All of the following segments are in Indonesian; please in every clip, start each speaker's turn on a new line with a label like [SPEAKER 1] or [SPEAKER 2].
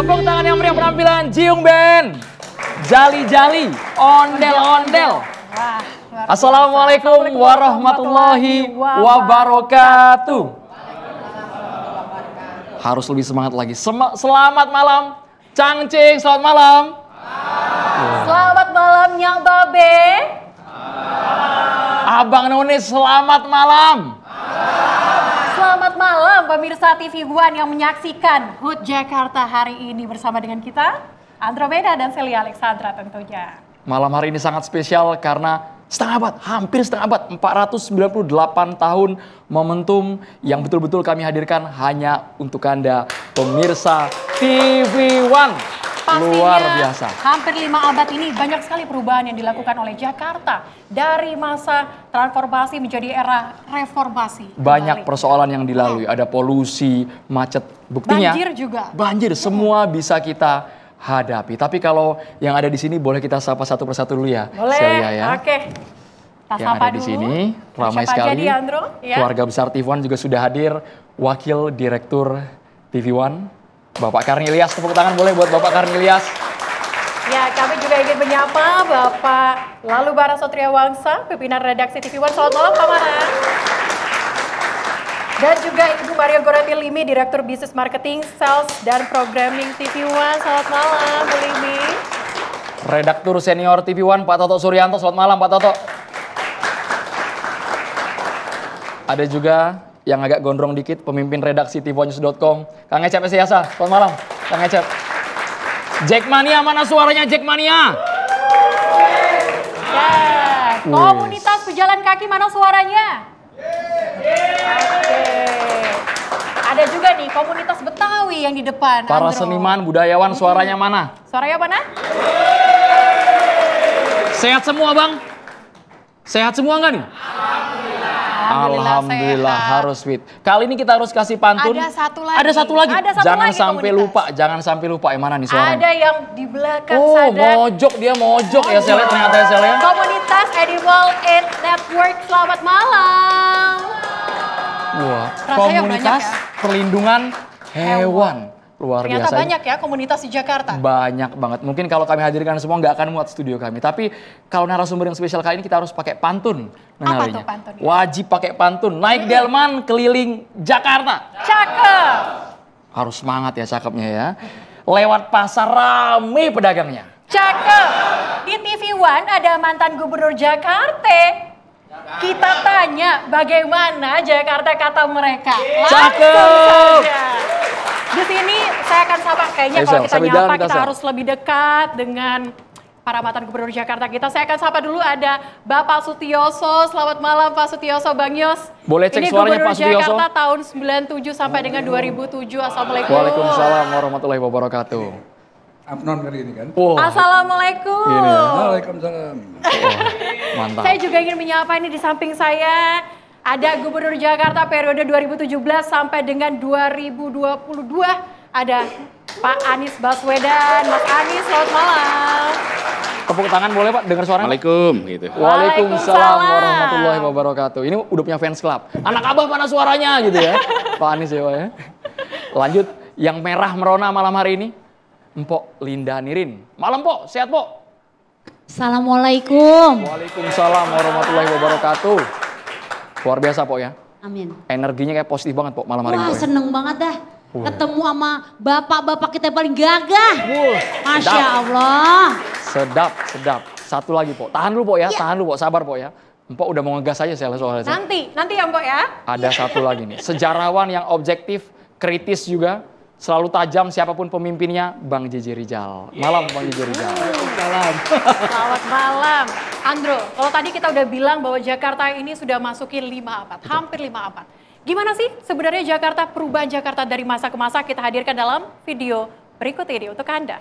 [SPEAKER 1] Tepuk tangan yang meriah penampilan Jiung Band. Jali-jali, ondel-ondel. Assalamualaikum warahmatullahi wabarakatuh. Harus lebih semangat lagi. Selamat malam, Cangcing. Selamat malam.
[SPEAKER 2] Selamat malam, Nyang Babe.
[SPEAKER 1] Abang Noni, selamat malam.
[SPEAKER 2] Selamat malam pemirsa TV One yang menyaksikan HUT Jakarta hari ini bersama dengan kita, Andromeda dan Celia Alexandra tentunya.
[SPEAKER 1] Malam hari ini sangat spesial karena hampir setengah abad, 498 tahun momentum yang betul-betul kami hadirkan hanya untuk Anda, pemirsa TV One.
[SPEAKER 2] Pastinya,
[SPEAKER 1] luar biasa.
[SPEAKER 2] Hampir 5 abad ini banyak sekali perubahan yang dilakukan oleh Jakarta. Dari masa transformasi menjadi era reformasi.
[SPEAKER 1] Banyak persoalan yang dilalui, ada polusi, macet. Buktinya,
[SPEAKER 2] banjir juga.
[SPEAKER 1] Banjir, semua bisa kita hadapi. Tapi kalau yang ada di sini boleh kita sapa satu persatu dulu ya.
[SPEAKER 2] Boleh,
[SPEAKER 1] Celia, ya.
[SPEAKER 2] Oke. Kita
[SPEAKER 1] yang
[SPEAKER 2] sapa
[SPEAKER 1] ada di
[SPEAKER 2] dulu.
[SPEAKER 1] sini, ramai
[SPEAKER 2] Siapa
[SPEAKER 1] sekali.
[SPEAKER 2] aja di Andro, ya?
[SPEAKER 1] Keluarga besar TV One juga sudah hadir. Wakil Direktur TV One, Bapak Karnilias. Tepuk tangan boleh buat Bapak Karnilias.
[SPEAKER 2] Ya, kami juga ingin menyapa Bapak Lalu Bara Sotria Wangsa, pimpinan redaksi TV One. Selamat malam, Pak Mara. Dan juga Ibu Maria Goranti Limi, Direktur Bisnis Marketing, Sales, dan Programming TV One. Selamat malam, Bu Limi.
[SPEAKER 1] Redaktur Senior TV One, Pak Toto Suryanto. Selamat malam, Pak Toto. Ada juga yang agak gondrong dikit, pemimpin redaksi tvnews.com, Kang Ecep Esiasa. Selamat malam, Kang Ecep. Jackmania, mana suaranya Jackmania?
[SPEAKER 2] Ya, komunitas pejalan kaki, mana suaranya? Oke. Ada juga nih komunitas Betawi yang di depan.
[SPEAKER 1] Para
[SPEAKER 2] Andro.
[SPEAKER 1] seniman, budayawan, suaranya mana?
[SPEAKER 2] Suaranya mana?
[SPEAKER 1] Sehat semua, Bang? Sehat semua nggak nih? Alhamdulillah
[SPEAKER 2] sehat.
[SPEAKER 1] harus fit. Kali ini kita harus kasih pantun.
[SPEAKER 2] Ada satu lagi.
[SPEAKER 1] Ada satu lagi.
[SPEAKER 2] Ada satu
[SPEAKER 1] Jangan
[SPEAKER 2] lagi
[SPEAKER 1] sampai
[SPEAKER 2] komunitas.
[SPEAKER 1] lupa, jangan sampai lupa. Yang mana nih suaranya?
[SPEAKER 2] Ada yang di belakang
[SPEAKER 1] Oh,
[SPEAKER 2] sana.
[SPEAKER 1] mojok, dia mojok ya Sele, ternyata ya Sele.
[SPEAKER 2] Komunitas Animal Aid Network, selamat malam.
[SPEAKER 1] Wah,
[SPEAKER 2] Rasanya
[SPEAKER 1] komunitas
[SPEAKER 2] banyak ya.
[SPEAKER 1] perlindungan hewan. Luar
[SPEAKER 2] Ternyata
[SPEAKER 1] biasa.
[SPEAKER 2] banyak ya komunitas di Jakarta.
[SPEAKER 1] Banyak banget. Mungkin kalau kami hadirkan semua nggak akan muat studio kami. Tapi kalau narasumber yang spesial kali ini kita harus pakai pantun.
[SPEAKER 2] Apa tuh pantunnya?
[SPEAKER 1] Wajib pakai pantun. Naik delman keliling Jakarta.
[SPEAKER 2] Cakep.
[SPEAKER 1] Harus semangat ya cakepnya ya. Lewat pasar rame pedagangnya.
[SPEAKER 2] Cakep. Di TV One ada mantan gubernur Jakarta. Kita tanya bagaimana Jakarta kata mereka.
[SPEAKER 1] Cakep.
[SPEAKER 2] Saja. Di sini saya akan sapa, kayaknya
[SPEAKER 1] Ayo,
[SPEAKER 2] kalau
[SPEAKER 1] Sel,
[SPEAKER 2] kita
[SPEAKER 1] sambil
[SPEAKER 2] nyapa
[SPEAKER 1] jalan
[SPEAKER 2] kita
[SPEAKER 1] kita, Sel.
[SPEAKER 2] harus lebih dekat dengan para mantan gubernur Jakarta kita. Saya akan sapa dulu ada Bapak Sutioso. Selamat malam Pak Sutioso, Bang Yos.
[SPEAKER 1] Boleh cek
[SPEAKER 2] Ini
[SPEAKER 1] suaranya,
[SPEAKER 2] gubernur
[SPEAKER 1] Pak Sutioso?
[SPEAKER 2] Jakarta tahun 97 sampai dengan 2007. Assalamualaikum.
[SPEAKER 1] Waalaikumsalam warahmatullahi wabarakatuh.
[SPEAKER 3] Abnon kali ini kan?
[SPEAKER 1] Wah,
[SPEAKER 2] Assalamualaikum.
[SPEAKER 1] Gini ya.
[SPEAKER 3] Waalaikumsalam.
[SPEAKER 1] mantap.
[SPEAKER 2] Saya juga ingin menyapa ini di samping saya ada Gubernur Jakarta periode 2017 sampai dengan 2022 ada Pak Anies Baswedan. Mas Anies, selamat malam.
[SPEAKER 1] Tepuk tangan boleh Pak, dengar suaranya?
[SPEAKER 4] Assalamualaikum gitu.
[SPEAKER 1] Waalaikumsalam warahmatullahi wabarakatuh. Ini udah punya fans club. Anak abah mana suaranya gitu ya. Pak Anies ya Pak ya. Lanjut, yang merah merona malam hari ini. Mpok Linda Nirin. Malam Pok, sehat Pok?
[SPEAKER 5] Assalamualaikum.
[SPEAKER 1] Waalaikumsalam warahmatullahi wabarakatuh. Luar biasa Pok ya.
[SPEAKER 5] Amin.
[SPEAKER 1] Energinya kayak positif banget Pok malam hari ini
[SPEAKER 5] Wah,
[SPEAKER 1] Pok ya.
[SPEAKER 5] seneng banget dah. Ketemu sama bapak-bapak kita yang paling gagah. Masya
[SPEAKER 1] sedap.
[SPEAKER 5] Allah.
[SPEAKER 1] Sedap, sedap. Satu lagi Pok. Tahan dulu Pok ya, tahan dulu Pok. Sabar Pok ya. Mpok udah mau ngegas aja soalnya.
[SPEAKER 2] Nanti ya Mbak ya.
[SPEAKER 1] Ada satu lagi nih. Sejarawan yang objektif, kritis juga. Selalu tajam siapapun pemimpinnya, Bang JJ Rizal. Malam Bang JJ Rizal.
[SPEAKER 2] Selamat malam. Andro, kalau tadi kita udah bilang bahwa Jakarta ini sudah masuki 5 abad, hampir 5 abad. Gimana sih sebenarnya Jakarta, perubahan Jakarta dari masa ke masa, kita hadirkan dalam video berikut ini untuk Anda.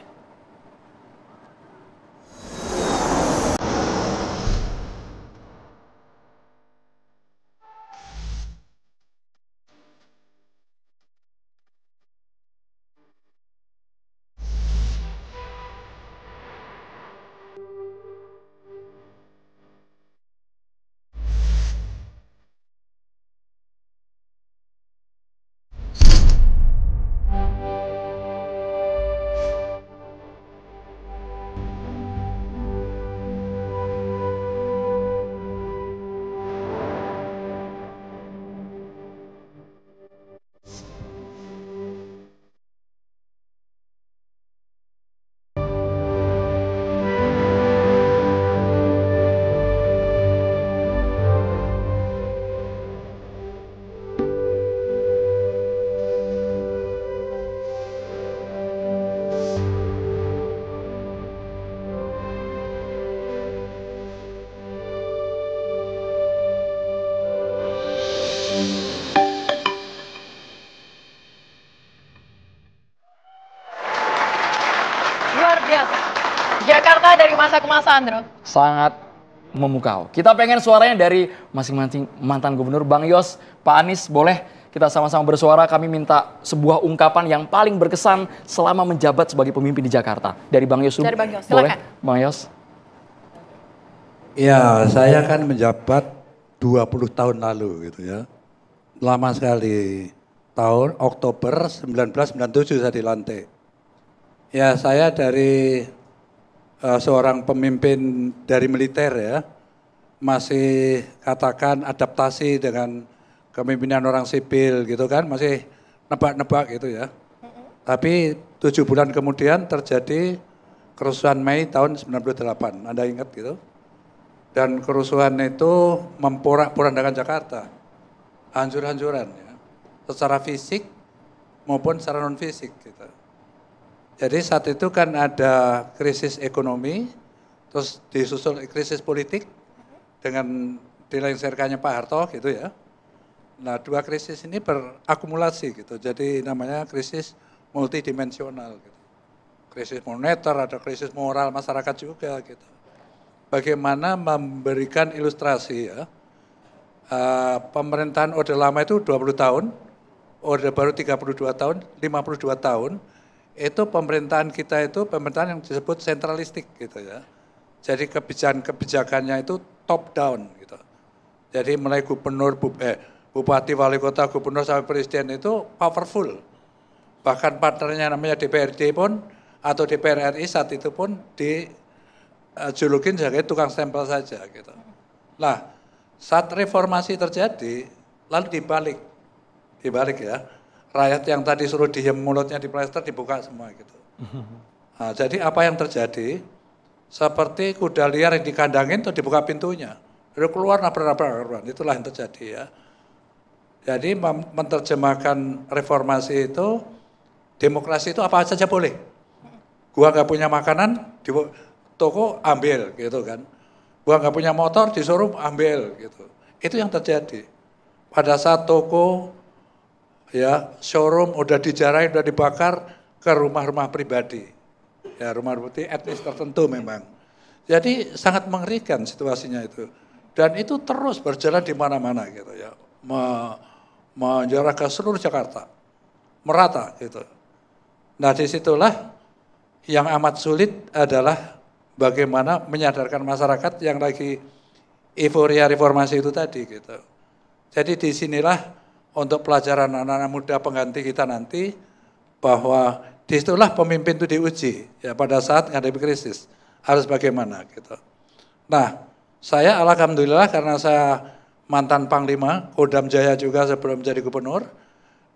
[SPEAKER 2] biasa. Jakarta dari masa ke masa, Andro.
[SPEAKER 1] Sangat memukau. Kita pengen suaranya dari masing-masing mantan gubernur. Bang Yos, Pak Anies, boleh kita sama-sama bersuara. Kami minta sebuah ungkapan yang paling berkesan selama menjabat sebagai pemimpin di Jakarta. Dari Bang Yos dulu.
[SPEAKER 2] Dari Bang Yos,
[SPEAKER 1] Boleh,
[SPEAKER 2] silakan.
[SPEAKER 1] Bang Yos.
[SPEAKER 3] Ya, saya kan menjabat 20 tahun lalu gitu ya. Lama sekali. Tahun Oktober 1997 saya dilantik. Ya, saya dari seorang pemimpin dari militer ya. Masih katakan adaptasi dengan kepemimpinan orang sipil gitu kan. Masih nebak-nebak gitu ya. Tapi 7 bulan kemudian terjadi kerusuhan Mei tahun 98. Anda ingat gitu? Dan kerusuhan itu memporak-porandakan Jakarta, hancur-hancuran ya, secara fisik maupun secara non fisik gitu. Jadi saat itu kan ada krisis ekonomi, terus disusul krisis politik dengan dilengsarkannya Pak Harto gitu ya. Nah 2 krisis ini berakumulasi gitu, jadi namanya krisis multidimensional gitu. Krisis moneter, ada krisis moral masyarakat juga gitu. Bagaimana memberikan ilustrasi ya, pemerintahan Orde Lama itu 20 tahun, Orde Baru 32 tahun, 52 tahun, itu pemerintahan kita itu pemerintahan yang disebut sentralistik gitu ya. Jadi kebijakannya itu top down gitu. Jadi mulai gubernur, bupati, wali kota, gubernur sampai presiden itu powerful. Bahkan partnernya namanya DPRD pun atau DPR RI saat itu pun julukin sebagai tukang stempel saja gitu. Nah, saat reformasi terjadi, lalu dibalik ya. Rakyat yang tadi suruh diem mulutnya diplester dibuka semua gitu. Nah, jadi apa yang terjadi? Seperti kuda liar yang dikandangin tuh dibuka pintunya. Lalu keluar nabrak-nabrak, itulah yang terjadi ya. Jadi menerjemahkan reformasi itu, demokrasi itu apa saja boleh. Gua nggak punya makanan, di toko ambil gitu kan. Gua nggak punya motor disuruh ambil gitu. Itu yang terjadi. Pada saat toko ya showroom udah dijarahin, udah dibakar ke rumah-rumah pribadi. Ya rumah pribadi etnis tertentu memang. Jadi sangat mengerikan situasinya itu. Dan itu terus berjalan di mana-mana gitu ya. Menjarah ke seluruh Jakarta. Merata gitu. Nah disitulah yang amat sulit adalah bagaimana menyadarkan masyarakat yang lagi euforia reformasi itu tadi gitu. Jadi disinilah untuk pelajaran anak-anak muda pengganti kita nanti bahwa disitulah pemimpin itu diuji ya pada saat menghadapi krisis harus bagaimana gitu. Nah saya alhamdulillah karena saya mantan Panglima Kodam Jaya juga sebelum menjadi gubernur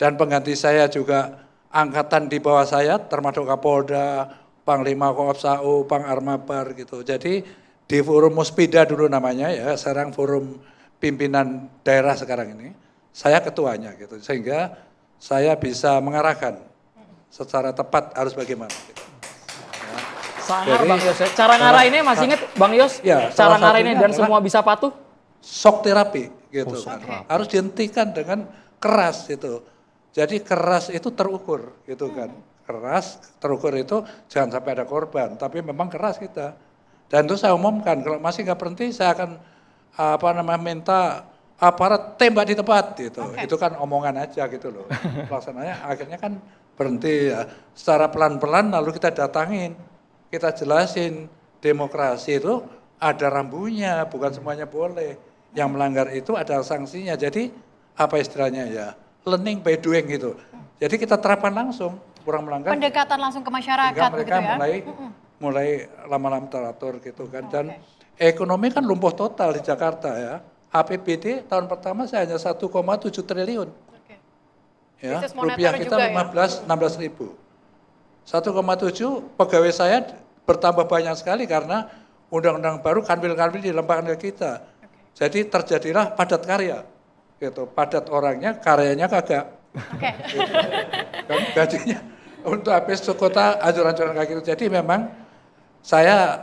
[SPEAKER 3] dan pengganti saya juga angkatan di bawah saya termasuk Kapolda, Panglima Koopsau, Pang Armabar gitu. Jadi di forum Muspida dulu namanya ya, sekarang forum pimpinan daerah sekarang ini, saya ketuanya gitu. Sehingga saya bisa mengarahkan secara tepat harus bagaimana. Gitu. Ya.
[SPEAKER 1] Sangar Bang Yos. Cara ngarah ini masih ingat Bang Yos?
[SPEAKER 3] Ya,
[SPEAKER 1] cara ngarah ini dan semua bisa patuh?
[SPEAKER 3] Shock terapi gitu kan. Harus dihentikan dengan keras gitu. Jadi keras itu terukur gitu kan. Keras, terukur itu jangan sampai ada korban, tapi memang keras kita. Dan itu saya umumkan, kalau masih nggak berhenti saya akan minta aparat tembak di tempat gitu. Itu kan omongan aja gitu loh. Pelaksananya akhirnya kan berhenti ya. Secara pelan-pelan lalu kita datangin, kita jelasin demokrasi itu ada rambunya, bukan semuanya boleh. Yang melanggar itu ada sanksinya. Jadi apa istilahnya ya, learning by doing gitu. Jadi kita terapkan langsung. Kurang melanggar.
[SPEAKER 2] Pendekatan langsung ke masyarakat
[SPEAKER 3] mereka
[SPEAKER 2] gitu ya.
[SPEAKER 3] mulai lama-lama teratur gitu kan. Dan ekonomi kan lumpuh total di Jakarta ya. APBD tahun pertama saya hanya 1,7 triliun. Ya, rupiah kita 16 ribu. 1,7 pegawai saya bertambah banyak sekali karena undang-undang baru kanwil-kanwil dilemparkan ke kita. Jadi terjadilah padat karya. Gitu. Padat orangnya, karyanya kagak. Gitu. Kan gajinya untuk habis kota hancur-hancuran kayak gitu. Jadi memang saya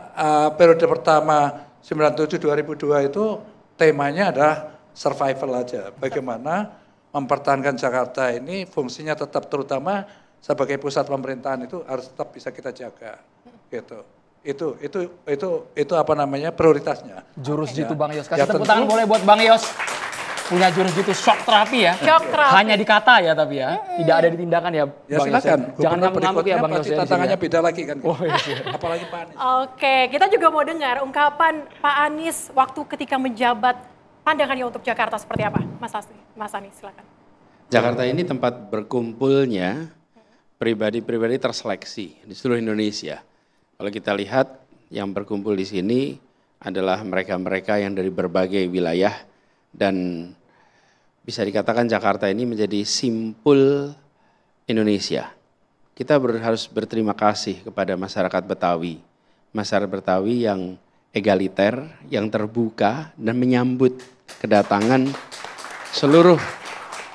[SPEAKER 3] periode pertama 97-2002 itu temanya adalah survival aja. Bagaimana mempertahankan Jakarta ini fungsinya tetap terutama sebagai pusat pemerintahan itu harus tetap bisa kita jaga. Gitu. Itu apa namanya prioritasnya.
[SPEAKER 1] Jurus
[SPEAKER 3] Ya.
[SPEAKER 1] jitu Bang Yos.
[SPEAKER 3] Ya,
[SPEAKER 1] Kasih tepuk
[SPEAKER 3] tentu.
[SPEAKER 1] tangan boleh buat Bang Yos. Punya jurus jitu shock terapi ya.
[SPEAKER 2] Shock terapi.
[SPEAKER 1] Hanya di kata ya tapi ya. Tidak ada di tindakan ya
[SPEAKER 3] Ya
[SPEAKER 1] Bang Yos.
[SPEAKER 3] silakan.
[SPEAKER 1] Jangan
[SPEAKER 3] Gubernur
[SPEAKER 1] ngamuk-ngamuk ya
[SPEAKER 3] berikutnya
[SPEAKER 1] Bang Yos.
[SPEAKER 3] pasti
[SPEAKER 1] ya di sini
[SPEAKER 3] tantangannya
[SPEAKER 1] ya.
[SPEAKER 3] beda lagi kan.
[SPEAKER 1] Oh, iya, iya.
[SPEAKER 3] Apalagi Pak Anies.
[SPEAKER 2] Oke, kita juga mau dengar ungkapan Pak Anies waktu ketika menjabat, pandangannya untuk Jakarta seperti apa? Mas Anies, silakan.
[SPEAKER 4] Jakarta ini tempat berkumpulnya pribadi-pribadi terseleksi di seluruh Indonesia. Kalau kita lihat yang berkumpul di sini adalah mereka-mereka yang dari berbagai wilayah dan bisa dikatakan Jakarta ini menjadi simpul Indonesia. Kita harus berterima kasih kepada masyarakat Betawi. Masyarakat Betawi yang egaliter, yang terbuka dan menyambut kedatangan seluruh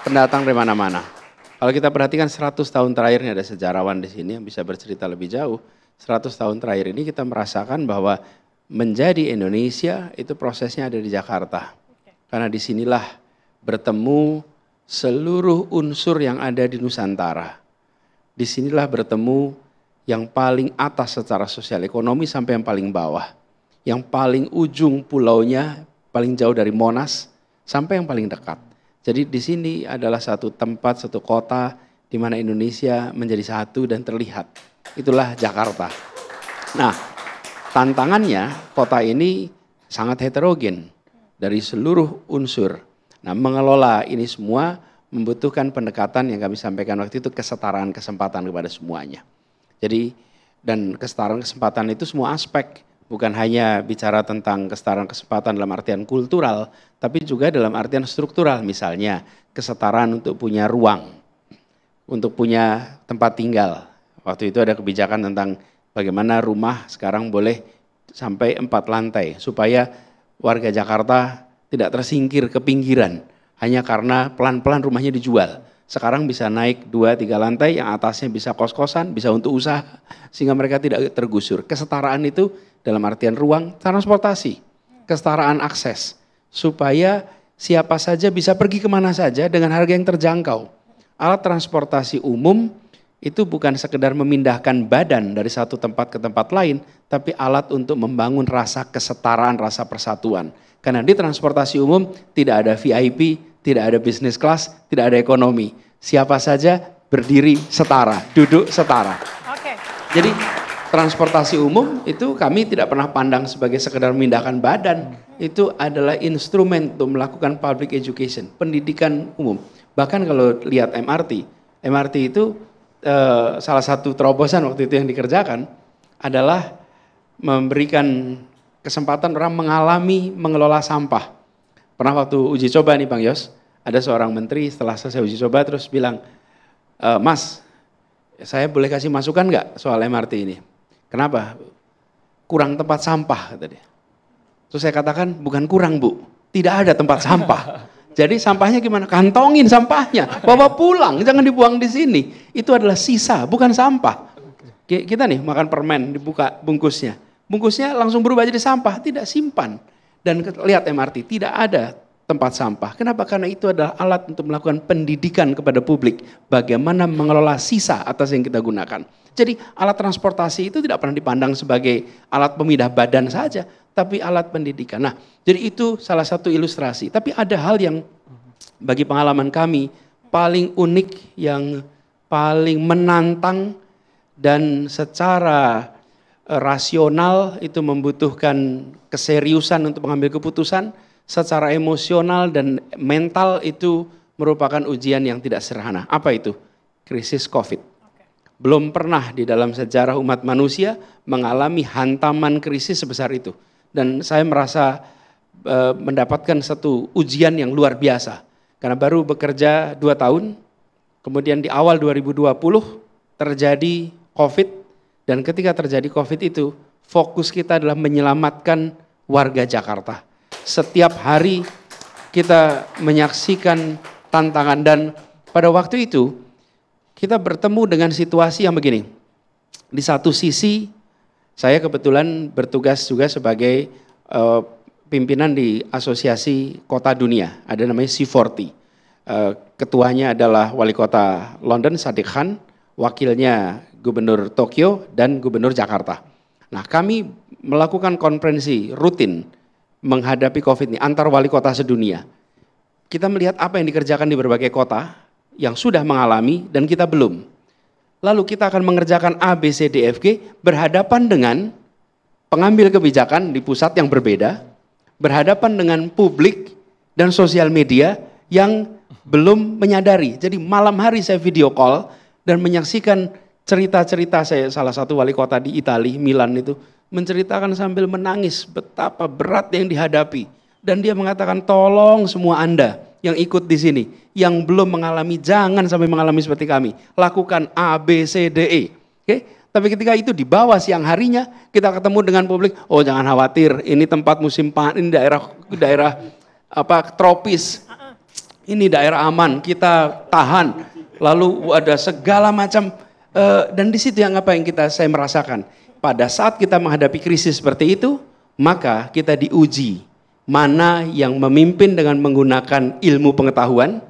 [SPEAKER 4] pendatang dari mana-mana. Kalau kita perhatikan 100 tahun terakhir ini ada sejarawan di sini yang bisa bercerita lebih jauh. 100 tahun terakhir ini kita merasakan bahwa menjadi Indonesia itu prosesnya ada di Jakarta. Karena disinilah bertemu seluruh unsur yang ada di Nusantara. Disinilah bertemu yang paling atas secara sosial ekonomi sampai yang paling bawah. Yang paling ujung pulaunya, paling jauh dari Monas sampai yang paling dekat. Jadi di sini adalah satu tempat, satu kota di mana Indonesia menjadi satu dan terlihat. Itulah Jakarta. Nah, tantangannya kota ini sangat heterogen dari seluruh unsur. Nah, mengelola ini semua membutuhkan pendekatan yang kami sampaikan waktu itu kesetaraan kesempatan kepada semuanya. Jadi, dan kesetaraan kesempatan itu semua aspek, bukan hanya bicara tentang kesetaraan kesempatan dalam artian kultural, tapi juga dalam artian struktural, misalnya kesetaraan untuk punya ruang, untuk punya tempat tinggal. Waktu itu ada kebijakan tentang bagaimana rumah sekarang boleh sampai 4 lantai, supaya warga Jakarta tidak tersingkir ke pinggiran, hanya karena pelan-pelan rumahnya dijual. Sekarang bisa naik 2-3 lantai, yang atasnya bisa kos-kosan, bisa untuk usaha, sehingga mereka tidak tergusur. Kesetaraan itu dalam artian ruang, transportasi, kesetaraan akses, supaya siapa saja bisa pergi kemana saja dengan harga yang terjangkau. Alat transportasi umum itu bukan sekedar memindahkan badan dari satu tempat ke tempat lain, tapi alat untuk membangun rasa kesetaraan, rasa persatuan. Karena di transportasi umum tidak ada VIP, tidak ada business class, tidak ada ekonomi. Siapa saja berdiri setara, duduk setara.
[SPEAKER 2] Oke.
[SPEAKER 4] Jadi transportasi umum itu kami tidak pernah pandang sebagai sekedar memindahkan badan. Itu adalah instrumen untuk melakukan public education, pendidikan umum. Bahkan kalau lihat MRT itu salah satu terobosan waktu itu yang dikerjakan adalah memberikan kesempatan orang mengelola sampah. Pernah waktu uji coba nih Bang Yos, ada seorang menteri setelah selesai uji coba terus bilang, Mas, saya boleh kasih masukan nggak soal MRT ini? Kenapa? Kurang tempat sampah, kata dia. Terus saya katakan, bukan kurang Bu, tidak ada tempat sampah. Jadi sampahnya gimana? Kantongin sampahnya, bawa pulang, jangan dibuang di sini. Itu adalah sisa, bukan sampah. Kita nih makan permen, dibuka bungkusnya. Bungkusnya langsung berubah jadi sampah, tidak simpan. Dan lihat MRT, tidak ada tempat sampah. Kenapa? Karena itu adalah alat untuk melakukan pendidikan kepada publik. Bagaimana mengelola sisa atas yang kita gunakan. Jadi alat transportasi itu tidak pernah dipandang sebagai alat pemindah badan saja, tapi alat pendidikan. Nah, jadi itu salah satu ilustrasi. Tapi ada hal yang bagi pengalaman kami paling unik, yang paling menantang dan secara rasional itu membutuhkan keseriusan untuk mengambil keputusan, secara emosional dan mental itu merupakan ujian yang tidak sederhana. Apa itu? Krisis COVID. Belum pernah di dalam sejarah umat manusia mengalami hantaman krisis sebesar itu. Dan saya merasa mendapatkan satu ujian yang luar biasa. Karena baru bekerja 2 tahun, kemudian di awal 2020 terjadi COVID. Dan ketika terjadi COVID itu, fokus kita adalah menyelamatkan warga Jakarta. Setiap hari kita menyaksikan tantangan, dan pada waktu itu kita bertemu dengan situasi yang begini. Di satu sisi saya kebetulan bertugas juga sebagai pimpinan di Asosiasi Kota Dunia, ada namanya C40. Ketuanya adalah Wali Kota London Sadiq Khan, wakilnya Gubernur Tokyo dan Gubernur Jakarta. Nah, kami melakukan konferensi rutin menghadapi COVID ini antar wali kota sedunia. Kita melihat apa yang dikerjakan di berbagai kota yang sudah mengalami dan kita belum. Lalu kita akan mengerjakan A, B, C, D, F, G berhadapan dengan pengambil kebijakan di pusat yang berbeda, berhadapan dengan publik dan sosial media yang belum menyadari. Jadi malam hari saya video call dan menyaksikan cerita-cerita saya, salah satu wali kota di Italia, Milan itu, menceritakan sambil menangis betapa berat yang dihadapi. Dan dia mengatakan, tolong semua Anda yang ikut di sini, yang belum mengalami, jangan sampai mengalami seperti kami. Lakukan A, B, C, D, E. Oke? Tapi ketika itu di bawah siang harinya, kita ketemu dengan publik, oh jangan khawatir, ini tempat musim panen, ini daerah tropis. Ini daerah aman, kita tahan. Lalu ada segala macam, dan di situ yang saya merasakan. Pada saat kita menghadapi krisis seperti itu, maka kita diuji. Mana yang memimpin dengan menggunakan ilmu pengetahuan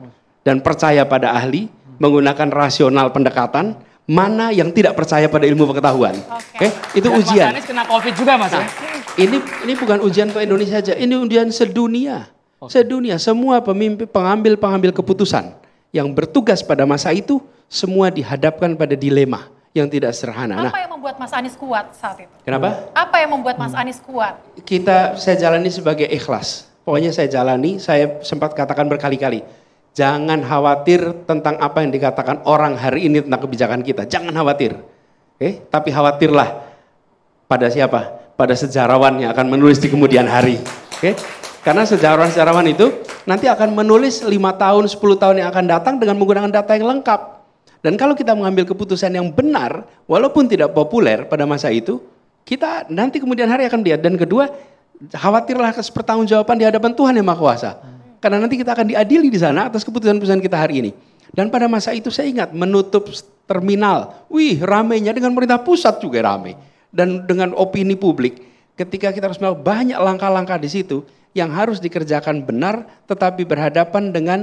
[SPEAKER 4] dan percaya pada ahli, menggunakan rasional pendekatan, mana yang tidak percaya pada ilmu pengetahuan. Oke, itu dan ujian.
[SPEAKER 1] Mas Anies kena COVID juga, Mas.
[SPEAKER 4] Nah, ini bukan ujian untuk Indonesia saja, ini ujian sedunia. Sedunia, semua pengambil keputusan yang bertugas pada masa itu, semua dihadapkan pada dilema yang tidak sederhana.
[SPEAKER 2] Apa yang membuat Mas Anies kuat saat itu?
[SPEAKER 4] Kenapa?
[SPEAKER 2] Apa yang membuat Mas Anies kuat?
[SPEAKER 4] Saya jalani sebagai ikhlas. Pokoknya saya jalani, saya sempat katakan berkali-kali. Jangan khawatir tentang apa yang dikatakan orang hari ini tentang kebijakan kita. Jangan khawatir. Tapi khawatirlah pada siapa? Pada sejarawan yang akan menulis di kemudian hari. Karena sejarawan-sejarawan itu nanti akan menulis 5 tahun, 10 tahun yang akan datang dengan menggunakan data yang lengkap. Dan kalau kita mengambil keputusan yang benar, walaupun tidak populer pada masa itu, kita nanti kemudian hari akan lihat. Dan kedua, khawatirlah pertanggungjawaban di hadapan Tuhan yang Maha Kuasa. Karena nanti kita akan diadili di sana atas keputusan-keputusan kita hari ini. Dan pada masa itu saya ingat menutup terminal, ramainya dengan pemerintah pusat juga ramai. Dan dengan opini publik, ketika kita harus melakukan banyak langkah-langkah di situ, yang harus dikerjakan benar, tetapi berhadapan dengan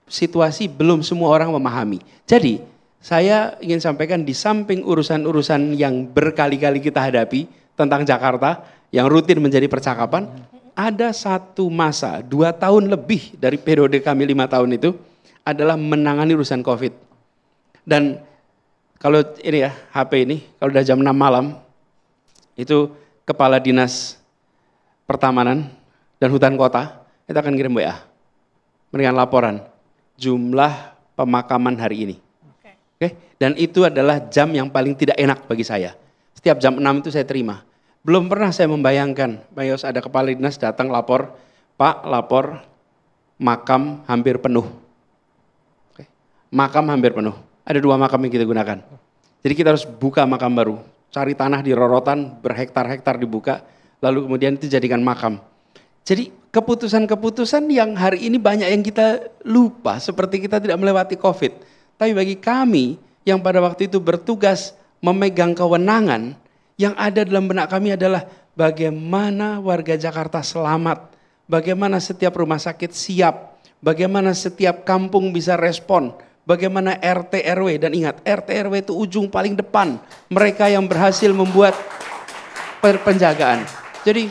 [SPEAKER 4] situasi belum semua orang memahami. Jadi saya ingin sampaikan di samping urusan-urusan yang berkali-kali kita hadapi tentang Jakarta yang rutin menjadi percakapan, ada satu masa 2 tahun lebih dari periode kami 5 tahun itu adalah menangani urusan COVID. Dan kalau ini ya HP ini, kalau udah jam 6 malam itu Kepala Dinas Pertamanan dan Hutan Kota itu akan kirim WA memberikan laporan jumlah pemakaman hari ini. Oke? Dan itu adalah jam yang paling tidak enak bagi saya. Setiap jam 6 itu saya terima. Belum pernah saya membayangkan, Bayos ada kepala dinas datang lapor, Pak lapor makam hampir penuh. Oke? Makam hampir penuh. Ada 2 makam yang kita gunakan. Jadi kita harus buka makam baru. Cari tanah di rorotan, berhektar-hektar dibuka, lalu kemudian itu jadikan makam. Jadi keputusan-keputusan yang hari ini banyak yang kita lupa, seperti kita tidak melewati COVID. Tapi bagi kami yang pada waktu itu bertugas memegang kewenangan, yang ada dalam benak kami adalah bagaimana warga Jakarta selamat, bagaimana setiap rumah sakit siap, bagaimana setiap kampung bisa respon, bagaimana RT RW, dan ingat RT RW itu ujung paling depan, mereka yang berhasil membuat penjagaan. Jadi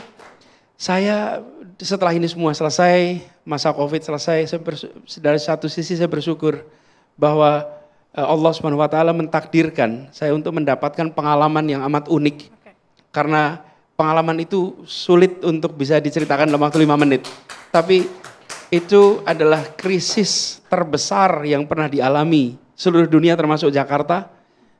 [SPEAKER 4] saya setelah ini semua selesai, masa COVID selesai, dari satu sisi saya bersyukur bahwa Allah SWT mentakdirkan saya untuk mendapatkan pengalaman yang amat unik. Karena pengalaman itu sulit untuk bisa diceritakan dalam waktu 5 menit. Tapi itu adalah krisis terbesar yang pernah dialami seluruh dunia termasuk Jakarta.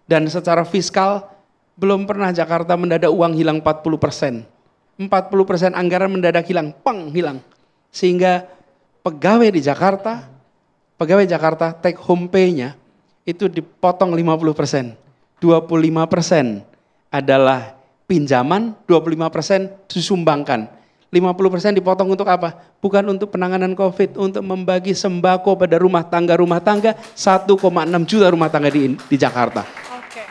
[SPEAKER 4] Dan secara fiskal belum pernah Jakarta mendadak uang hilang 40%. 40% anggaran mendadak hilang, hilang. Sehingga pegawai Jakarta take home pay-nya itu dipotong 50%. 25% adalah pinjaman, 25% disumbangkan. 50% dipotong untuk apa? Bukan untuk penanganan COVID, untuk membagi sembako pada rumah tangga 1,6 juta rumah tangga di Jakarta.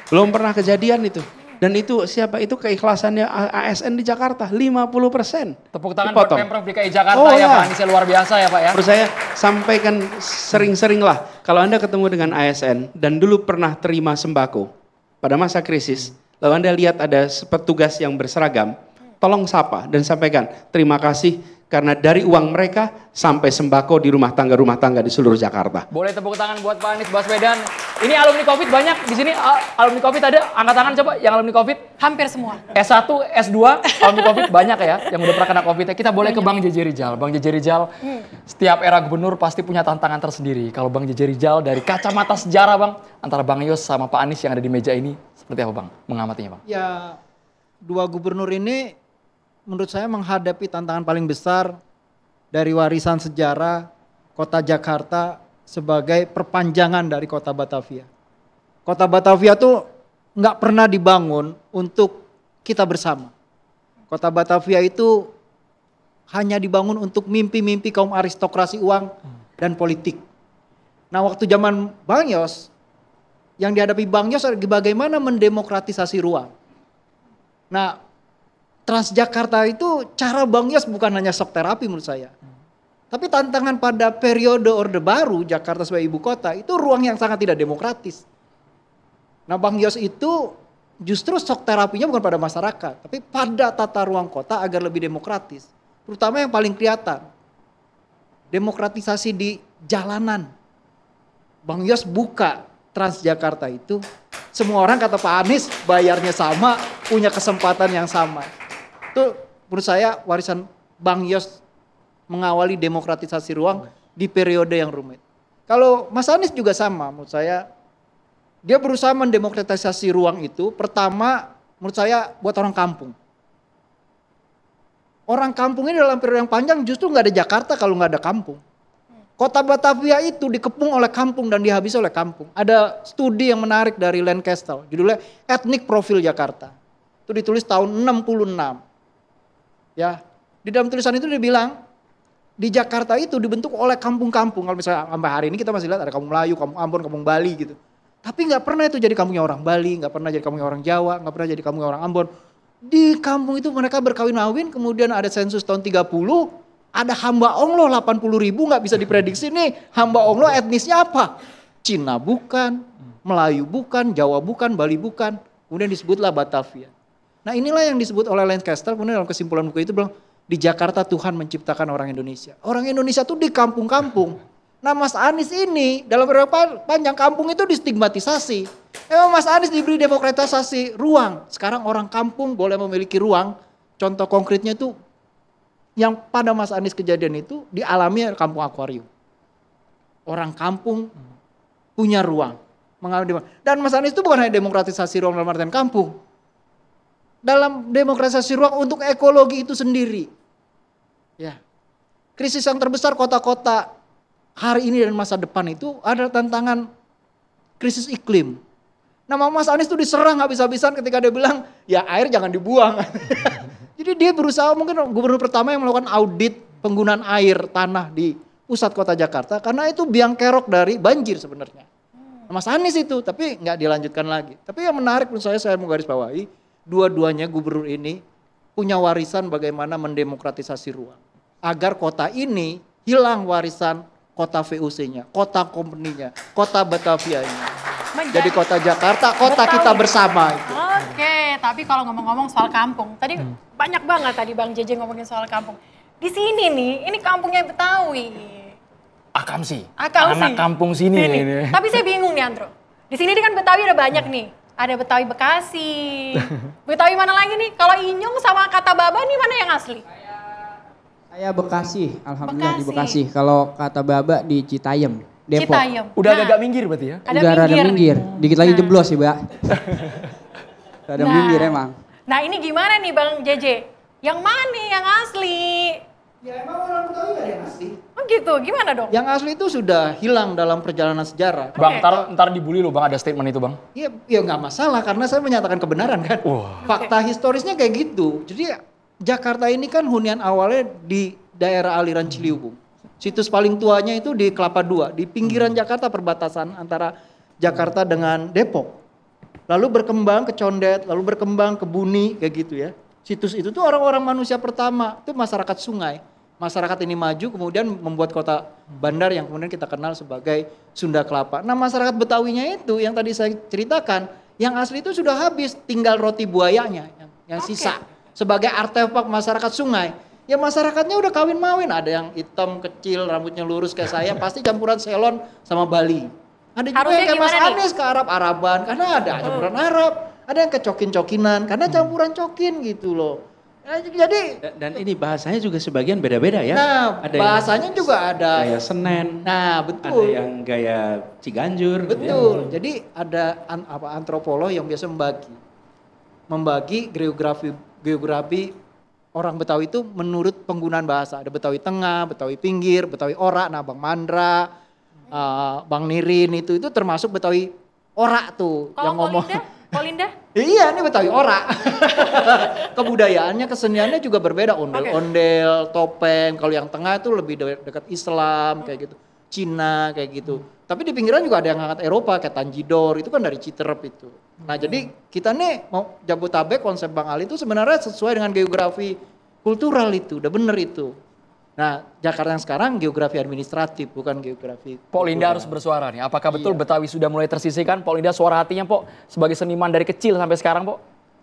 [SPEAKER 4] Belum pernah kejadian itu. Dan itu siapa? Itu keikhlasannya ASN di Jakarta, 50%.
[SPEAKER 1] Tepuk tangan buat Pemprov DKI Jakarta ya Pak Anies, luar biasa ya Pak ya.
[SPEAKER 4] Menurut saya sampaikan sering-seringlah, kalau Anda ketemu dengan ASN dan dulu pernah terima sembako pada masa krisis, lalu Anda lihat ada petugas yang berseragam, tolong sapa dan sampaikan terima kasih karena dari uang mereka sampai sembako di rumah tangga di seluruh Jakarta.
[SPEAKER 1] Boleh tepuk tangan buat Pak Anies Baswedan. Ini alumni COVID banyak di sini. Alumni COVID ada, angkat tangan coba yang alumni COVID.
[SPEAKER 2] Hampir semua.
[SPEAKER 1] S1, S2, alumni COVID banyak ya yang udah pernah kena COVID. Kita boleh ke Bang JJ Rizal. Bang JJ Rizal, setiap era gubernur pasti punya tantangan tersendiri. Kalau Bang JJ Rizal dari kacamata sejarah Bang, antara Bang Yos sama Pak Anies yang ada di meja ini, seperti apa Bang mengamatinya Bang?
[SPEAKER 6] Ya, dua gubernur ini menurut saya menghadapi tantangan paling besar dari warisan sejarah kota Jakarta sebagai perpanjangan dari kota Batavia. Kota Batavia tuh nggak pernah dibangun untuk kita bersama. Kota Batavia itu hanya dibangun untuk mimpi-mimpi kaum aristokrasi uang dan politik. Nah waktu zaman Bang Yos, yang dihadapi Bang Yos bagaimana mendemokratisasi ruang. Nah Transjakarta itu cara Bang Yos bukan hanya shock terapi menurut saya. Tapi tantangan pada periode Orde Baru Jakarta sebagai ibu kota itu ruang yang sangat tidak demokratis. Nah Bang Yos itu justru shock terapinya bukan pada masyarakat. Tapi pada tata ruang kota agar lebih demokratis. Terutama yang paling kelihatan. Demokratisasi di jalanan. Bang Yos buka Transjakarta itu. Semua orang kata Pak Anies bayarnya sama, punya kesempatan yang sama. Itu menurut saya warisan Bang Yos mengawali demokratisasi ruang di periode yang rumit. Kalau Mas Anies juga sama menurut saya, dia berusaha mendemokratisasi ruang itu pertama menurut saya buat orang kampung. Orang kampung ini dalam periode yang panjang justru nggak ada Jakarta kalau nggak ada kampung. Kota Batavia itu dikepung oleh kampung dan dihabisi oleh kampung. Ada studi yang menarik dari Lancaster, judulnya Ethnic Profile Jakarta. Itu ditulis tahun 66. Ya, di dalam tulisan itu dia bilang di Jakarta itu dibentuk oleh kampung-kampung. Kalau misalnya sampai hari ini kita masih lihat ada kampung Melayu, kampung Ambon, kampung Bali gitu. Tapi nggak pernah itu jadi kampungnya orang Bali, nggak pernah jadi kampungnya orang Jawa, nggak pernah jadi kampungnya orang Ambon. Di kampung itu mereka berkawin-kawin, kemudian ada sensus tahun 30, ada hamba Onglo 80.000, nggak bisa diprediksi nih hamba Onglo etnisnya apa. Cina bukan, Melayu bukan, Jawa bukan, Bali bukan. Kemudian disebutlah Batavia. Nah inilah yang disebut oleh Lancaster, kemudian dalam kesimpulan buku itu bilang, di Jakarta Tuhan menciptakan orang Indonesia. Orang Indonesia tuh di kampung-kampung. Nah Mas Anies ini dalam periode panjang kampung itu distigmatisasi. Emang Mas Anies diberi demokratisasi ruang. Sekarang orang kampung boleh memiliki ruang. Contoh konkretnya itu yang pada Mas Anies kejadian itu dialami kampung akuarium. Orang kampung punya ruang. Dan Mas Anies itu bukan hanya demokratisasi ruang dalam artian kampung. Dalam demokratisasi ruang untuk ekologi itu sendiri. Ya. Krisis yang terbesar kota-kota hari ini dan masa depan itu ada tantangan krisis iklim. Nama Mas Anies itu diserang habis-habisan ketika dia bilang, ya air jangan dibuang. Jadi dia berusaha, mungkin gubernur pertama yang melakukan audit penggunaan air tanah di pusat kota Jakarta. Karena itu biang kerok dari banjir sebenarnya. Mas Anies itu, tapi nggak dilanjutkan lagi. Tapi yang menarik menurut saya mau garis bawahi, dua-duanya gubernur ini punya warisan bagaimana mendemokratisasi ruang. Agar kota ini hilang warisan kota VOC-nya, kota company-nya, kota Batavia-nya. Jadi kota Jakarta, kota
[SPEAKER 2] Betawi.
[SPEAKER 6] kita bersama itu.
[SPEAKER 2] Oke, tapi kalau ngomong-ngomong soal kampung, tadi banyak banget tadi Bang JJ ngomongin soal kampung. Di sini nih, ini kampungnya Betawi.
[SPEAKER 1] Akamsi.
[SPEAKER 2] Akamsi.
[SPEAKER 1] Anak kampung sini. Ini.
[SPEAKER 2] Tapi saya bingung nih Andro. Di sini kan Betawi ada banyak nih. Ada Betawi Bekasi. Betawi mana lagi nih? Kalau Inyong sama kata Baba nih mana yang asli?
[SPEAKER 7] Saya Bekasi, alhamdulillah di
[SPEAKER 2] Bekasi.
[SPEAKER 7] Bekasi. Kalau kata Baba di Citayam, Depok.
[SPEAKER 2] Citayam.
[SPEAKER 1] Udah
[SPEAKER 2] Nah,
[SPEAKER 1] agak minggir berarti ya?
[SPEAKER 2] ada
[SPEAKER 7] Udah rada minggir. Dikit lagi
[SPEAKER 2] Nah.
[SPEAKER 7] jeblos sih, Mbak. Rada minggir emang.
[SPEAKER 2] Nah ini gimana nih Bang JJ? Yang mana yang asli?
[SPEAKER 6] Ya emang orang Betawi gak ada yang asli.
[SPEAKER 2] Oh gitu, gimana dong?
[SPEAKER 6] Yang asli itu sudah hilang dalam perjalanan sejarah.
[SPEAKER 1] Bang, ntar dibully lo Bang, ada statement itu Bang.
[SPEAKER 6] Ya nggak masalah karena saya menyatakan kebenaran kan.
[SPEAKER 1] Wah.
[SPEAKER 6] Fakta historisnya kayak gitu. Jadi Jakarta ini kan hunian awalnya di daerah aliran Ciliwung. Situs paling tuanya itu di Kelapa II, di pinggiran Jakarta perbatasan antara Jakarta dengan Depok. Lalu berkembang ke Condet, lalu berkembang ke Buni kayak gitu ya. Situs itu tuh orang-orang manusia pertama, itu masyarakat sungai. Masyarakat ini maju kemudian membuat kota bandar yang kemudian kita kenal sebagai Sunda Kelapa. Nah masyarakat Betawinya itu yang tadi saya ceritakan, Yang asli itu sudah habis, tinggal roti buayanya yang sisa. Sebagai artefak masyarakat sungai. Ya masyarakatnya udah kawin-mawin, ada yang hitam kecil, rambutnya lurus kayak saya, pasti campuran Ceylon sama Bali. Ada juga
[SPEAKER 2] Harusnya
[SPEAKER 6] yang kayak Mas
[SPEAKER 2] gimana nih?
[SPEAKER 6] Anies ke Arab-Araban, karena ada campuran Arab. Ada yang kecokin-cokinan, karena campuran cokin gitu loh. Nah, jadi,
[SPEAKER 4] Dan ini bahasanya juga sebagian beda-beda ya.
[SPEAKER 6] nah
[SPEAKER 4] Ada yang
[SPEAKER 6] bahasanya juga ada.
[SPEAKER 4] gaya Senen,
[SPEAKER 6] Nah
[SPEAKER 4] ada
[SPEAKER 6] betul.
[SPEAKER 4] yang gaya Ciganjur. gitu ya.
[SPEAKER 6] Betul. Jadi ada antropolog yang biasa membagi geografi orang Betawi itu menurut penggunaan bahasa. Ada Betawi Tengah, Betawi Pinggir, Betawi Ora, nah Bang Mandra, Bang Nirin itu termasuk Betawi Ora tuh
[SPEAKER 2] Kalau
[SPEAKER 6] yang ngomong.
[SPEAKER 2] Kolinda?
[SPEAKER 6] Iya, ini Betawi Ora. Kebudayaannya, keseniannya juga berbeda. Ondel-ondel, topeng. Kalau yang tengah itu lebih dekat Islam kayak gitu. Cina kayak gitu. Tapi di pinggiran juga ada yang angkat Eropa kayak Tanjidor, itu kan dari Citerep itu. Nah jadi kita nih mau Jabotabek, konsep Bang Ali itu sebenarnya sesuai dengan geografi kultural itu, udah bener itu. Nah Jakarta yang sekarang geografi administratif bukan geografi.
[SPEAKER 1] Pok Linda harus bersuara nih. Apakah betul Betawi sudah mulai tersisihkan? Pok Linda suara hatinya Pok sebagai seniman dari kecil sampai sekarang Pok.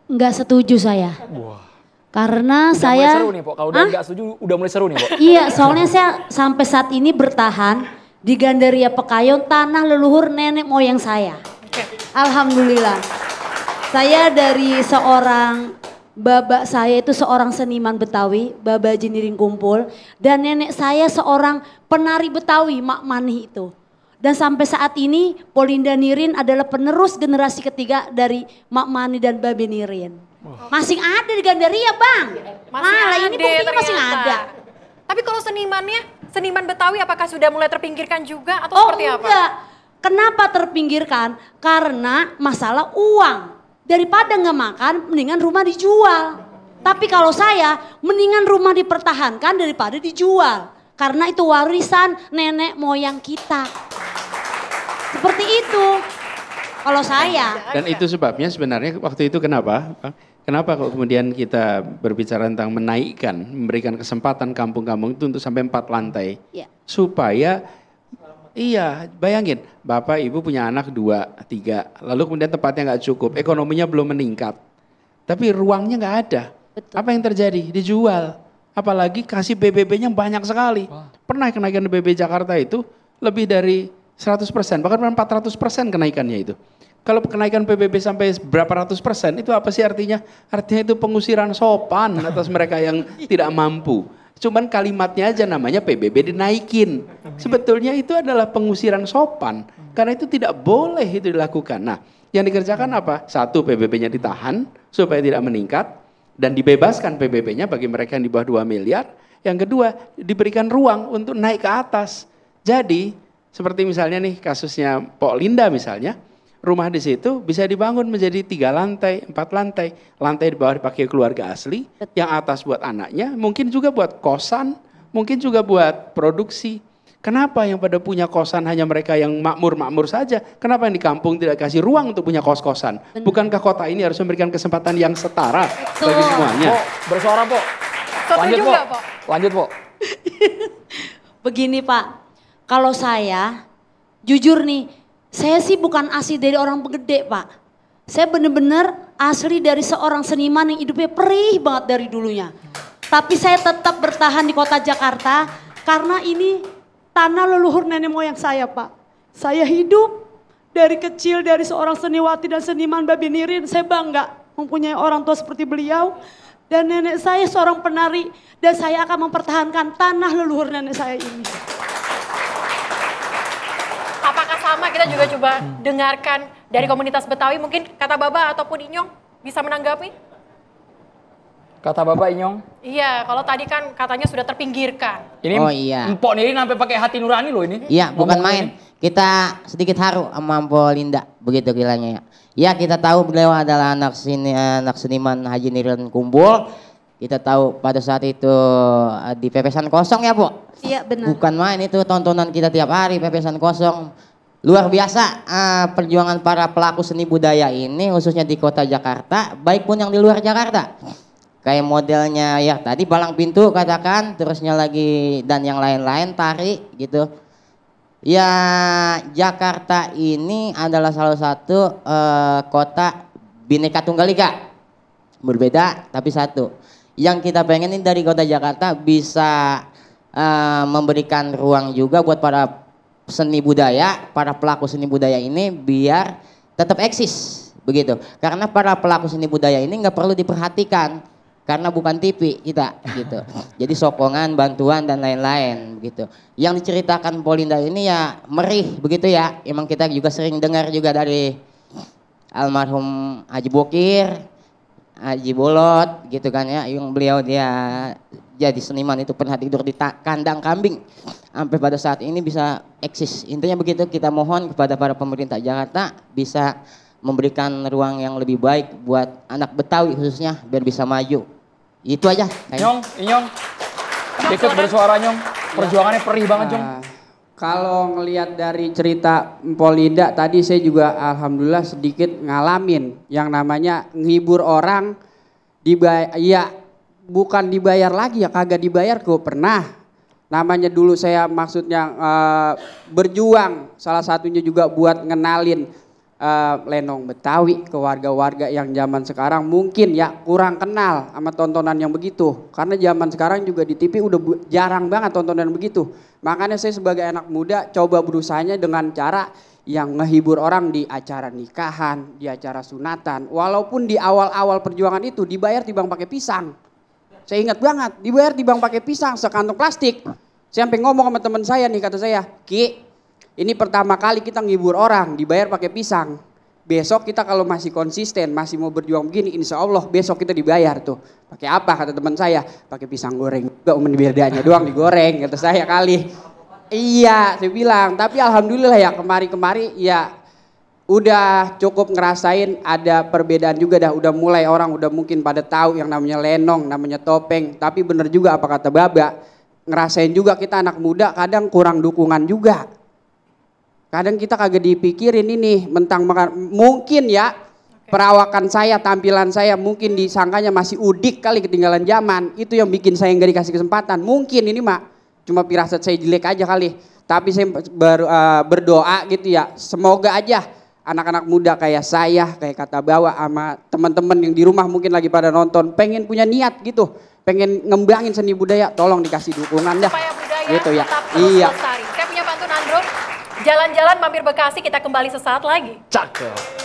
[SPEAKER 5] Enggak setuju saya.
[SPEAKER 1] Wah.
[SPEAKER 5] Karena
[SPEAKER 1] Udah mulai
[SPEAKER 5] saya
[SPEAKER 1] seru nih Pok. Kalau udah nggak setuju udah mulai seru nih Pok.
[SPEAKER 5] Iya, soalnya saya sampai saat ini bertahan di Gandaria Pekayon, tanah leluhur nenek moyang saya. Alhamdulillah. Saya dari seorang babak saya itu seorang seniman Betawi, Baba Jiniring Kumpul, dan nenek saya seorang penari Betawi, Mak Mani itu. Dan sampai saat ini Polinda Nirin adalah penerus generasi ketiga dari Mak Mani dan Babe Nirin. Masih ada di Gandaria, Bang. Malah ini buktinya masih
[SPEAKER 2] ternyata.
[SPEAKER 5] ada.
[SPEAKER 2] Tapi kalau seniman Betawi apakah sudah mulai terpinggirkan juga atau seperti apa?
[SPEAKER 5] Enggak. Kenapa terpinggirkan? Karena masalah uang. Daripada nggak makan, mendingan rumah dijual. Tapi kalau saya, mendingan rumah dipertahankan daripada dijual. Karena itu warisan nenek moyang kita. Seperti itu. Kalau saya.
[SPEAKER 4] Dan itu sebabnya sebenarnya waktu itu kenapa? Kenapa kok kemudian kita berbicara tentang menaikkan, memberikan kesempatan kampung-kampung itu untuk sampai 4 lantai.
[SPEAKER 5] Ya.
[SPEAKER 4] Supaya, iya bayangin, Bapak Ibu punya anak 2, 3, lalu kemudian tempatnya nggak cukup, ekonominya belum meningkat. Tapi ruangnya nggak ada.
[SPEAKER 5] Betul.
[SPEAKER 4] Apa yang terjadi? Dijual. Apalagi kasih BBB-nya banyak sekali. Pernah kenaikan BBB Jakarta itu lebih dari 100%, bahkan 400% kenaikannya itu. Kalau kenaikan PBB sampai berapa ratus %, itu apa sih artinya? Artinya itu pengusiran sopan atas mereka yang tidak mampu. Cuman kalimatnya aja namanya PBB dinaikin. Sebetulnya itu adalah pengusiran sopan. Karena itu tidak boleh itu dilakukan. Nah, yang dikerjakan apa? 1, PBB-nya ditahan supaya tidak meningkat. Dan dibebaskan PBB-nya bagi mereka yang di bawah 2 miliar. Yang kedua, diberikan ruang untuk naik ke atas. Jadi, seperti misalnya nih kasusnya Pok Linda misalnya, rumah di situ bisa dibangun menjadi 3 lantai, 4 lantai. Lantai di bawah dipakai keluarga asli, yang atas buat anaknya, mungkin juga buat kosan, mungkin juga buat produksi. Kenapa yang pada punya kosan hanya mereka yang makmur-makmur saja? Kenapa yang di kampung tidak kasih ruang untuk punya kos-kosan? Bukankah kota ini harus memberikan kesempatan yang setara bagi semuanya?
[SPEAKER 1] Pok, bersuara Pok.
[SPEAKER 2] Setuju nggak, Pok?
[SPEAKER 1] Lanjut Pok.
[SPEAKER 5] Begini Pak, kalau saya jujur nih, saya sih bukan asli dari orang gede Pak. Saya bener-bener asli dari seorang seniman yang hidupnya perih banget dari dulunya. Tapi saya tetap bertahan di kota Jakarta karena ini tanah leluhur nenek moyang saya Pak. Saya hidup dari kecil dari seorang seniwati dan seniman Babi Nirin. Saya bangga mempunyai orang tua seperti beliau. Dan nenek saya seorang penari dan saya akan mempertahankan tanah leluhur nenek saya ini.
[SPEAKER 2] Apakah sama kita juga coba dengarkan dari komunitas Betawi, mungkin kata Baba ataupun Inyong bisa menanggapi?
[SPEAKER 1] Kata Bapak Inyong.
[SPEAKER 2] Iya, kalau tadi kan katanya sudah terpinggirkan.
[SPEAKER 1] Ini
[SPEAKER 8] Oh, iya.
[SPEAKER 1] Mpok Nirin sampai pakai hati nurani loh ini.
[SPEAKER 8] Iya, bukan
[SPEAKER 1] Ngomong
[SPEAKER 8] main.
[SPEAKER 1] ini.
[SPEAKER 8] Kita sedikit haru sama Mpok Linda, begitu kiranya ya. Ya, kita tahu beliau adalah anak seniman Haji Nirin Kumpul. Kita tahu pada saat itu di Pepesan Kosong ya, Bu?
[SPEAKER 5] Iya benar.
[SPEAKER 8] Bukan main itu tontonan kita tiap hari Pepesan Kosong. Luar biasa perjuangan para pelaku seni budaya ini khususnya di kota Jakarta, baik pun yang di luar Jakarta. Kayak modelnya ya tadi Palang Pintu katakan, terusnya lagi dan yang lain-lain tari gitu. Ya, Jakarta ini adalah salah satu kota Bhinneka Tunggal Ika. Berbeda tapi satu. Yang kita pengenin dari kota Jakarta bisa memberikan ruang juga buat para seni budaya, para pelaku seni budaya ini biar tetap eksis begitu. Karena para pelaku seni budaya ini nggak perlu diperhatikan karena bukan TV kita gitu. Jadi sokongan, bantuan dan lain-lain begitu. Yang diceritakan Polinda ini ya merih begitu ya. Emang kita juga sering dengar juga dari almarhum Haji Bokir, Haji Bolot gitu kan ya. Yang beliau dia jadi seniman itu pernah tidur di kandang kambing. Sampai pada saat ini bisa eksis. Intinya begitu, kita mohon kepada para pemerintah Jakarta bisa memberikan ruang yang lebih baik buat anak Betawi khususnya biar bisa maju. Itu aja.
[SPEAKER 1] Nyong, Inyong, ikut bersuara Nyong. Perjuangannya perih banget Nyong.
[SPEAKER 7] Kalau ngelihat dari cerita Polinda tadi saya juga alhamdulillah sedikit ngalamin yang namanya ngehibur orang ya bukan dibayar lagi ya, kagak dibayar kok pernah. Namanya dulu saya maksudnya berjuang salah satunya juga buat ngenalin lenong Betawi ke warga-warga yang zaman sekarang mungkin ya kurang kenal sama tontonan yang begitu. Karena zaman sekarang juga di TV udah jarang banget tontonan begitu. Makanya saya sebagai anak muda coba berusahanya dengan cara yang ngehibur orang di acara nikahan, di acara sunatan. Walaupun di awal-awal perjuangan itu dibayar timbang pakai pisang. Saya ingat banget, dibayar timbang pakai pisang sekantong plastik. Saya sampai ngomong sama teman saya nih, kata saya, Ki, ini pertama kali kita ngibur orang, dibayar pakai pisang. Besok kita kalau masih konsisten, masih mau berjuang begini, insya Allah besok kita dibayar tuh. Pakai apa kata teman saya? Pakai pisang goreng. Gak bedanya doang digoreng, kata saya kali. Iya, saya bilang. Tapi alhamdulillah ya kemari-kemari ya udah cukup ngerasain ada perbedaan juga dah. Udah mulai orang udah mungkin pada tahu yang namanya lenong, namanya topeng. Tapi bener juga apa kata Baba, ngerasain juga kita anak muda kadang kurang dukungan juga. Kadang kita kagak dipikirin ini mentang mungkin ya perawakan saya, tampilan saya mungkin disangkanya masih udik kali ketinggalan zaman. Itu yang bikin saya nggak dikasih kesempatan. Mungkin ini mak cuma firasat saya jelek aja kali. Tapi saya berdoa gitu ya. Semoga aja anak-anak muda kayak saya, kayak kata Bawa sama teman-teman yang di rumah mungkin lagi pada nonton pengen punya niat gitu, pengen ngembangin seni budaya, tolong dikasih dukungan dah.
[SPEAKER 2] Supaya budaya
[SPEAKER 7] gitu ya.
[SPEAKER 2] tetap terus
[SPEAKER 7] Iya.
[SPEAKER 2] lestari. Saya punya pantun Andro. Jalan-jalan mampir Bekasi, kita kembali sesaat lagi.
[SPEAKER 1] Cakep.